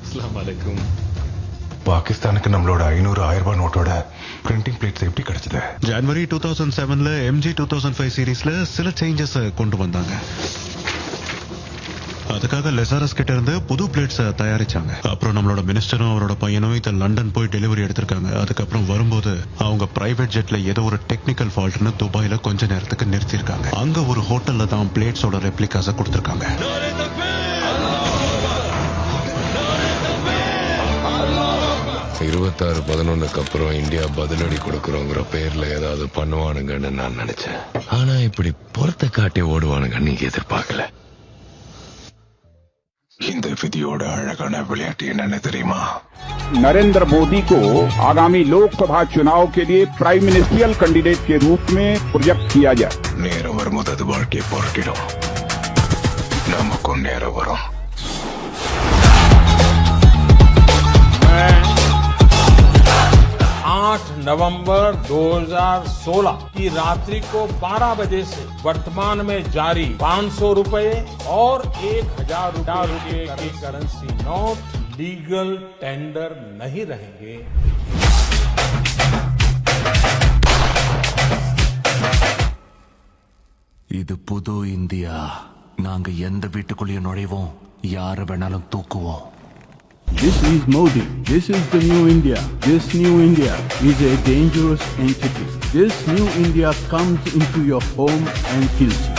அஸ்ஸலாமு அலைக்கும். பாகிஸ்தானுக்கு நம்மளோட 500,000 ரூபாய் நோட்டோட பிரிண்டிங் பிளேட்ஸ் எப்படி கிடைச்சது? ஜனவரி 2007ல MG 2005 சீரீஸ்ல சில சேஞ்சஸ் கொண்டு வந்தாங்க. அதுக்காக லெசாரஸ் கிட்ட இருந்து புது பிளேட்ஸ் தயாரிச்சாங்க. அப்புறம் நம்மளோட மினிஸ்டரும் அவரோட பையனும் இதை லண்டன் போய் டெலிவரி எடுத்திருக்காங்க. அதுக்கப்புறம் வரும்போது அவங்க பிரைவேட் ஜெட்ல ஏதோ ஒரு டெக்னிக்கல் ஃபால்ட்னு துபாயில கொஞ்ச நேரத்துக்கு நிறுத்திருக்காங்க. அங்க ஒரு ஹோட்டல்ல தான் பிளேட்ஸோட ரெப்ளிகாஸ கொடுத்திருக்காங்க. 26/11 அப்புறம் இந்தியா பதிலடி கொடுக்கறோங்கிற பேர்ல ஏதாவது பண்ணுவானுங்கன்னு நான் நினைச்சேன். ஆனா இப்படி பொறுத்த காட்டி ஓடுவானுங்கன்னு எதிர்பார்க்கல. இந்த விதியோட அழகான விளையாட்டு என்னன்னு தெரியுமா? नरेंद्र मोदी को आगामी लोकसभा चुनाव के लिए प्राइम मिनिस्ट्रियल कैंडिडेट के रूप में प्रोजेक्ट किया जाए. நேரம் வரும்போது அது வாழ்க்கையை புரட்டிடும். நமக்கும் நேரம் வரும். 8 नवंबर 2016 की रात्रि को 12 बजे से वर्तमान में जारी 500 रुपए और 1000 रुपए की करेंसी नोट लीगल टेंडर नहीं रहेंगे. இது புது இந்தியா. நாங்க எந்த வீட்டுக்குள்ளேயும் நுழைவோம், யார வேணாலும் தூக்குவோம். This is Modi. This is the new India. This new India is a dangerous entity. This new India comes into your home and kills you.